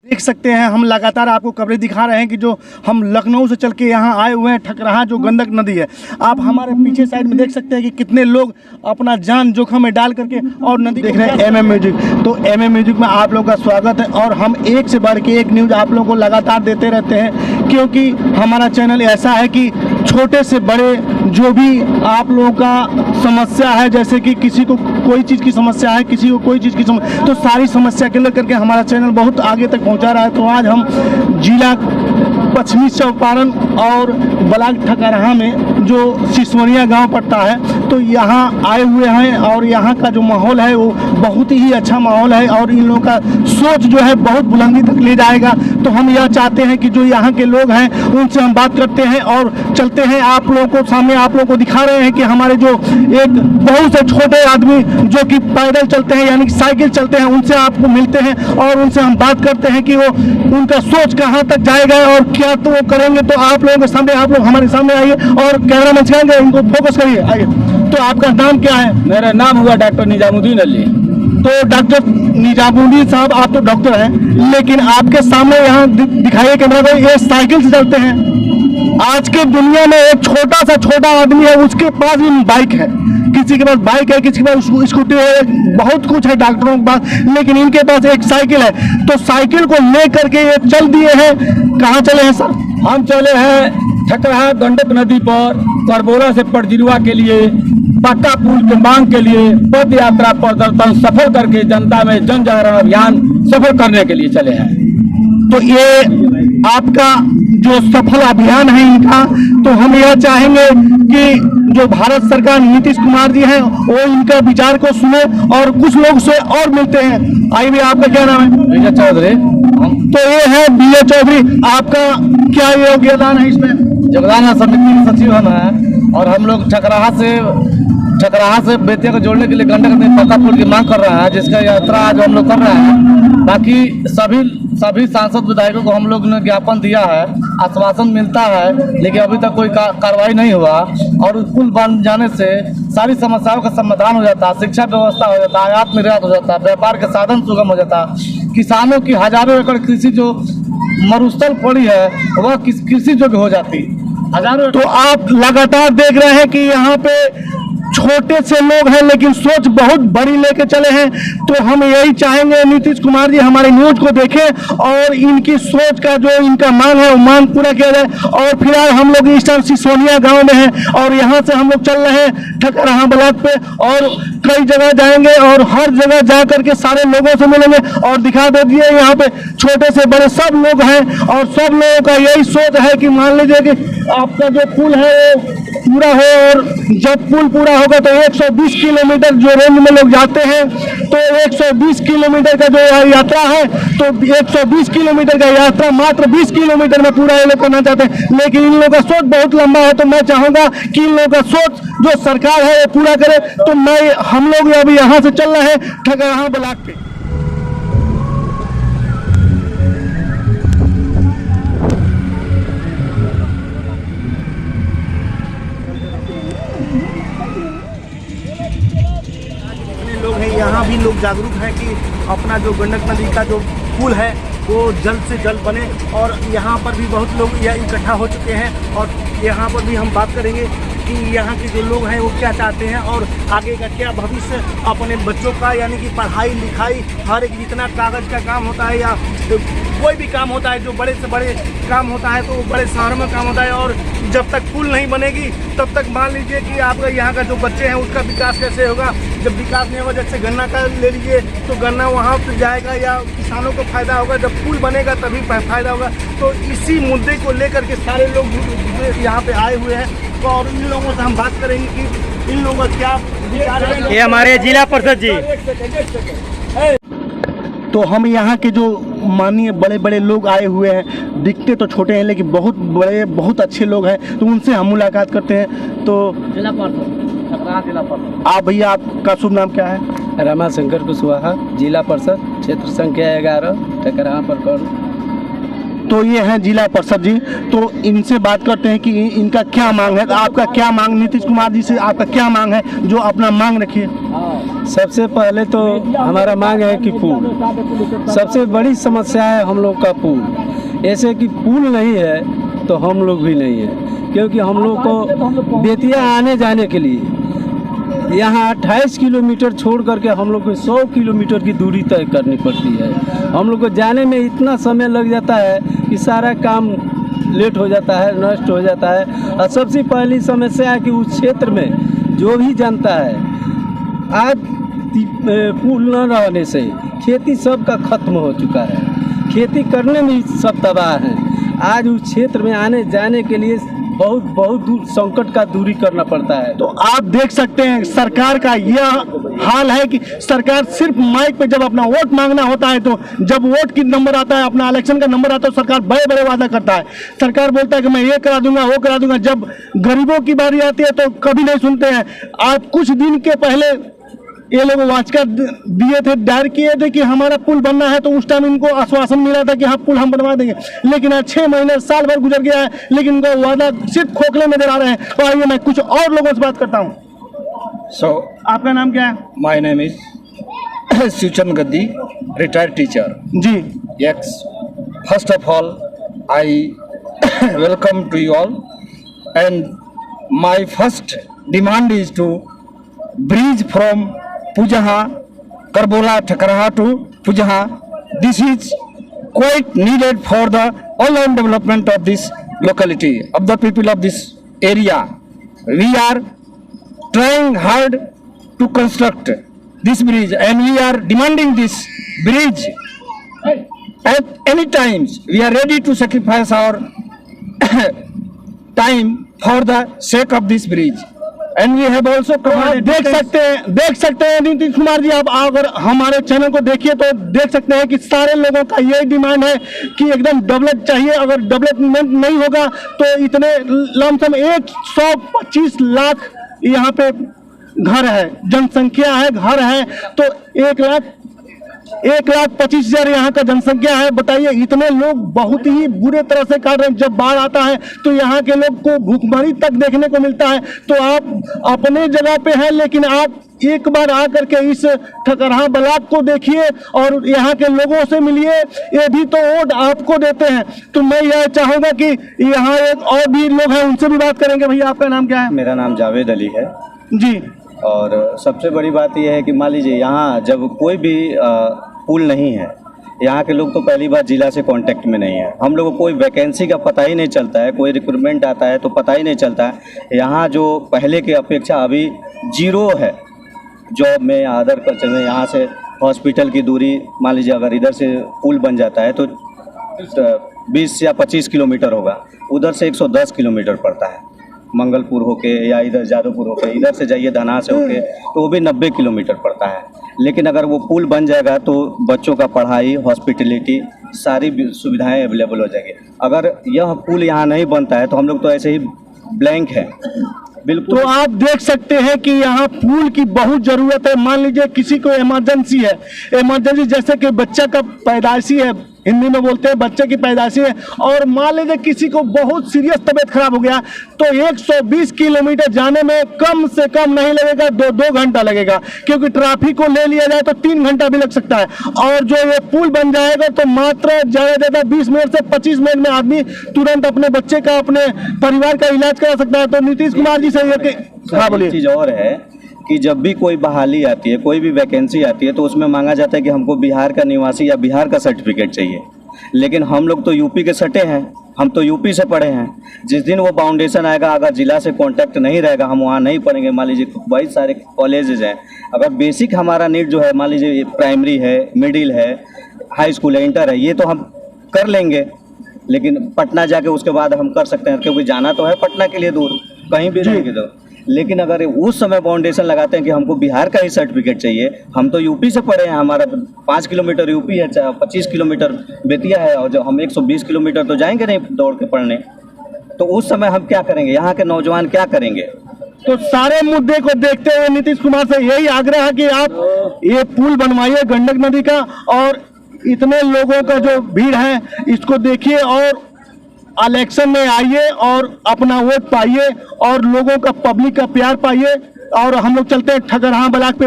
देख सकते हैं हम लगातार आपको कवरेज दिखा रहे हैं कि जो हम लखनऊ से चल के यहाँ आए हुए हैं ठकराहा जो गंडक नदी है। आप हमारे पीछे साइड में देख सकते हैं कि कितने लोग अपना जान जोखिम में डाल करके और नदी देख रहे हैं। एमएम म्यूजिक, तो एमएम म्यूजिक में आप लोगों का स्वागत है और हम एक से बढ़ के एक न्यूज़ आप लोगों को लगातार देते रहते हैं, क्योंकि हमारा चैनल ऐसा है कि छोटे से बड़े जो भी आप लोगों का समस्या है, जैसे कि किसी को कोई चीज़ की समस्या है, किसी को कोई चीज़ की समस्या, तो सारी समस्या के लेकर के हमारा चैनल बहुत आगे तक पहुंचा रहा है। तो आज हम जिला पश्चिमी चंपारण और ब्लॉक ठकराहा में जो सिसवनिया गांव पड़ता है, तो यहाँ आए हुए हैं और यहाँ का जो माहौल है वो बहुत ही अच्छा माहौल है और इन लोगों का सोच जो है बहुत बुलंदी तक ले जाएगा। तो हम यह चाहते हैं कि जो यहाँ के लोग हैं उनसे हम बात करते हैं और चलते हैं आप लोगों को सामने, आप लोगों को दिखा रहे हैं कि हमारे जो एक बहुत से छोटे आदमी जो कि पैदल चलते हैं यानी कि साइकिल चलते हैं, उनसे आपको मिलते हैं और उनसे हम बात करते हैं कि वो उनका सोच कहाँ तक जाएगा और क्या तो वो करेंगे। तो आप लोगों के सामने, आप लोग हमारे सामने आइए और कैमरा में छिड़ाएंगे, इनको फोकस करिए, आइए। तो आपका नाम क्या है? मेरा नाम हुआ डॉक्टर निजामुद्दीन अली। तो डॉक्टर निजामुद्दीन साहब, आप तो डॉक्टर हैं, लेकिन आपके सामने यहाँ दिखाइए कैमरा को, ये साइकिल से चलते हैं। आज के दुनिया में एक छोटा सा छोटा आदमी है, उसके पास भी बाइक है, किसी के पास बाइक है, किसी के पास स्कूटी है, बहुत कुछ है डॉक्टरों के पास, लेकिन इनके पास एक साइकिल है। तो साइकिल को लेकर के ये चल दिए हैं। कहाँ चले हैं सर? हम चले हैं ठकराहा गंडक नदी पर करबोला से पटजिरुआ के लिए पक्का पुल के मांग के लिए पद यात्रा प्रदर्शन सफल करके जनता में जन जागरण अभियान सफल करने के लिए चले हैं। तो ये आपका जो सफल अभियान है इनका, तो हम यह चाहेंगे कि जो भारत सरकार नीतीश कुमार जी हैं वो इनका विचार को सुने और कुछ लोग से और मिलते हैं। आइए भी, आपका क्या नाम है? विजय चौधरी। तो ये है विजय चौधरी, आपका क्या योगदान है इसमें? योगदान समिति के सचिव हम हैं और हम लोग ठकराहा से बेतिया को जोड़ने के लिए गंडक नदी पक्का पुल की मांग कर रहे हैं, जिसका यात्रा आज हम लोग कर रहे हैं। बाकी सभी सांसद विधायकों को हम लोग ने ज्ञापन दिया है, आश्वासन मिलता है, लेकिन अभी तक कोई कार्रवाई नहीं हुआ। और पुल बन जाने से सारी समस्याओं का समाधान हो जाता, शिक्षा व्यवस्था हो जाता, आयात निर्यात हो जाता, व्यापार के साधन सुगम हो जाता, किसानों की हजारों एकड़ कृषि जो मरुस्थल पड़ी है वह कृषि योग्य हो जाती हजारों। तो आप लगातार देख रहे हैं कि यहाँ पे छोटे से लोग हैं लेकिन सोच बहुत बड़ी लेके चले हैं। तो हम यही चाहेंगे नीतीश कुमार जी हमारे न्यूज को देखें और इनकी सोच का जो इनका मांग है वो मांग पूरा किया जाए। और फिलहाल हम लोग इस टाइम सिसोनिया गांव में हैं और यहाँ से हम लोग चल रहे हैं ठकराहा ब्लॉक पे और कई जगह जाएंगे और हर जगह जा करके सारे लोगों से मिलेंगे और दिखा दीजिए यहाँ पे छोटे से बड़े सब लोग हैं और सब लोगों का यही सोच है कि मान लीजिए कि आपका जो पुल है वो पूरा हो और जब पुल पूरा होगा तो 120 किलोमीटर जो रेंज में लोग जाते हैं, तो 120 किलोमीटर का जो यात्रा है, तो 120 किलोमीटर का यात्रा मात्र 20 किलोमीटर में पूरा ये लोग करना चाहते हैं। लेकिन इन लोगों का सोच बहुत लंबा है, तो मैं चाहूँगा कि इन लोगों का सोच जो सरकार है वो पूरा करे। तो हम लोग अभी यहाँ से चल रहे हैं ठकराहा ब्लॉक पे। लोग हैं यहाँ भी लोग जागरूक हैं कि अपना जो गंडक नदी का जो पुल है वो जल्द से जल्द बने और यहाँ पर भी बहुत लोग इकट्ठा हो चुके हैं और यहाँ पर भी हम बात करेंगे कि यहाँ के जो लोग हैं वो क्या चाहते हैं और आगे का क्या भविष्य अपने बच्चों का, यानी कि पढ़ाई लिखाई हर एक जितना कागज़ का काम होता है या कोई भी काम होता है जो बड़े से बड़े काम होता है तो वो बड़े शहरों में काम होता है। और जब तक पुल नहीं बनेगी तब तक मान लीजिए कि आपका यहाँ का जो बच्चे हैं उसका विकास कैसे होगा। जब विकास नहीं होगा, जैसे गन्ना का ले लीजिए तो गन्ना वहाँ पर जाएगा या किसानों को फ़ायदा होगा, जब पुल बनेगा तभी फ़ायदा होगा। तो इसी मुद्दे को लेकर के सारे लोग यहाँ पे आए हुए हैं और इन लोगों से हम बात करेंगे कि इन लोगों का क्या विचार है। ये हमारे जिला परिषद जी। तो हम यहाँ के जो माननीय बड़े बड़े लोग आए हुए हैं, दिखते तो छोटे हैं लेकिन बहुत बड़े बहुत अच्छे लोग हैं, तो उनसे हम मुलाकात करते हैं। तो जिला परिषद आप भैया, आपका शुभ नाम क्या है? रमा शंकर कुशवाहा, जिला परिषद क्षेत्र संख्या 11 ठकराहा प्रखंड। तो ये हैं जिला परिषद जी, तो इनसे बात करते हैं कि इनका क्या मांग है। आपका क्या मांग, नीतीश कुमार जी से आपका क्या मांग है, जो अपना मांग रखिए। सबसे पहले तो हमारा मांग है कि पुल, सबसे बड़ी समस्या है हम लोग का पुल। ऐसे कि पुल नहीं है तो हम लोग भी नहीं है, क्योंकि हम लोग को बेतिया आने जाने के लिए यहाँ 28 किलोमीटर छोड़ करके हम लोग को 100 किलोमीटर की दूरी तय करनी पड़ती है। हम लोग को जाने में इतना समय लग जाता है कि सारा काम लेट हो जाता है, नष्ट हो जाता है। और सबसे पहली समस्या है कि उस क्षेत्र में जो भी जानता है, आज पुल न रहने से खेती सब का खत्म हो चुका है, खेती करने में सब तबाह है। आज उस क्षेत्र में आने जाने के लिए बहुत दूर संकट का दूरी करना पड़ता है। तो आप देख सकते हैं सरकार का यह हाल है कि सरकार सिर्फ माइक पे जब अपना वोट मांगना होता है, तो जब वोट की नंबर आता है, अपना इलेक्शन का नंबर आता है, तो सरकार बड़े बड़े वादा करता है। सरकार बोलता है कि मैं ये करा दूंगा, वो करा दूंगा। जब गरीबों की बारी आती है तो कभी नहीं सुनते हैं। आज कुछ दिन के पहले ये लोग वाचका दिए थे, दायर किए थे कि हमारा पुल बनना है, तो उस टाइम इनको आश्वासन मिला था कि हाँ पुल हम बनवा देंगे। लेकिन आज 6 महीने साल भर गुजर गया है, लेकिन उनका वादा सिर्फ खोखले नजर आ रहे हैं। तो आइए मैं कुछ और लोगों से बात करता हूँ। So, आपका नाम क्या है? my name is Suchan Gaddi, retired teacher. Ji Yes. First of all, I welcome to you all. And my first demand is to bridge from Pujaha, Karbola, Thakaraha to Pujaha. This is quite needed for the all-round development of this locality, of the people of this area. We are trying hard to construct this bridge, and we are demanding this bridge. At any times, we are ready to sacrifice our time for the sake of this bridge. And we have also तो आप covered देख सकते हैं नीतीश कुमार जी, आप अगर हमारे channel को देखिए तो देख सकते हैं कि सारे लोगों का यही डिमांड है कि एकदम डेवलप चाहिए। अगर डेवलपमेंट नहीं होगा तो इतने लमसम 125 लाख यहाँ पे घर है, जनसंख्या है, घर है, तो 1,25,000 यहाँ का जनसंख्या है। बताइए, इतने लोग बहुत ही बुरे तरह से काट रहे हैं। जब बाढ़ आता है तो यहाँ के लोग को भूखमरी तक देखने को मिलता है। तो आप अपने जगह पे हैं, लेकिन आप एक बार आकर के इस ठकरहा ब्लॉक को देखिए और यहाँ के लोगों से मिलिए, ये भी तो वोट आपको देते हैं। तो मैं यह चाहूँगा कि यहाँ एक और भी लोग हैं, उनसे भी बात करेंगे। भैया आपका नाम क्या है? मेरा नाम जावेद अली है। जी, और सबसे बड़ी बात यह है कि मान लीजिए यहाँ जब कोई भी पुल नहीं है, यहाँ के लोग तो पहली बार जिला से कांटेक्ट में नहीं है। हम लोग को कोई वैकेंसी का पता ही नहीं चलता है, कोई रिक्रूटमेंट आता है तो पता ही नहीं चलता है। यहाँ जो पहले की अपेक्षा अभी 0 है जॉब में या अदर कल्चर में। यहाँ से हॉस्पिटल की दूरी मान लीजिए अगर इधर से पुल बन जाता है तो 20 या 25 किलोमीटर होगा, उधर से 110 किलोमीटर पड़ता है। मंगलपुर होके या इधर जादवपुर होके, इधर से जाइए धना से होके तो वो भी 90 किलोमीटर पड़ता है। लेकिन अगर वो पुल बन जाएगा तो बच्चों का पढ़ाई, हॉस्पिटलिटी, सारी सुविधाएं अवेलेबल हो जाएगी। अगर यह पुल यहाँ नहीं बनता है तो हम लोग तो ऐसे ही ब्लैंक है बिल्कुल। तो आप देख सकते हैं कि यहाँ पुल की बहुत ज़रूरत है। मान लीजिए किसी को इमरजेंसी है, इमरजेंसी जैसे कि बच्चा का पैदाइशी है, हिंदी में बोलते हैं बच्चे की पैदाइशी है, और मान लीजिए किसी को बहुत सीरियस तबीयत खराब हो गया तो 120 किलोमीटर जाने में कम से कम नहीं लगेगा, 2 घंटा लगेगा, क्योंकि ट्रैफिक को ले लिया जाए तो 3 घंटा भी लग सकता है। और जो ये पुल बन जाएगा तो मात्र ज़्यादा 20 मिनट से 25 मिनट में आदमी तुरंत अपने बच्चे का, अपने परिवार का इलाज करा सकता है। तो नीतीश कुमार जी से ये हाँ बोलिए। चीज़ और है कि जब भी कोई बहाली आती है, कोई भी वैकेंसी आती है तो उसमें मांगा जाता है कि हमको बिहार का निवासी या बिहार का सर्टिफिकेट चाहिए। लेकिन हम लोग तो यूपी के सटे हैं, हम तो यूपी से पढ़े हैं। जिस दिन वो फाउंडेशन आएगा, अगर जिला से कांटेक्ट नहीं रहेगा, हम वहाँ नहीं पढ़ेंगे। मान लीजिए बहुत सारे कॉलेजेस हैं, अगर बेसिक हमारा नीड जो है, मान लीजिए प्राइमरी है, मिडिल है, हाई स्कूल है, इंटर है, ये तो हम कर लेंगे। लेकिन पटना जाके उसके बाद हम कर सकते हैं, क्योंकि जाना तो है पटना के लिए दूर, कहीं भी रहेंगे तो। लेकिन अगर उस समय फाउंडेशन लगाते हैं कि हमको बिहार का ही सर्टिफिकेट चाहिए, हम तो यूपी से पढ़े हैं, हमारा 5 किलोमीटर यूपी है, 25 किलोमीटर बेतिया है, और जो हम 120 किलोमीटर तो जाएंगे नहीं दौड़ के पढ़ने, तो उस समय हम क्या करेंगे? यहाँ के नौजवान क्या करेंगे? तो सारे मुद्दे को देखते हुए नीतीश कुमार से यही आग्रह है कि आप ये पुल बनवाइए गंडक नदी का, और इतने लोगों का जो भीड़ है इसको देखिए, और इलेक्शन में आइए और अपना वोट पाइए और लोगों का, पब्लिक का प्यार पाइए। और हम लोग चलते हैं ठकरहा ब्लॉक पे।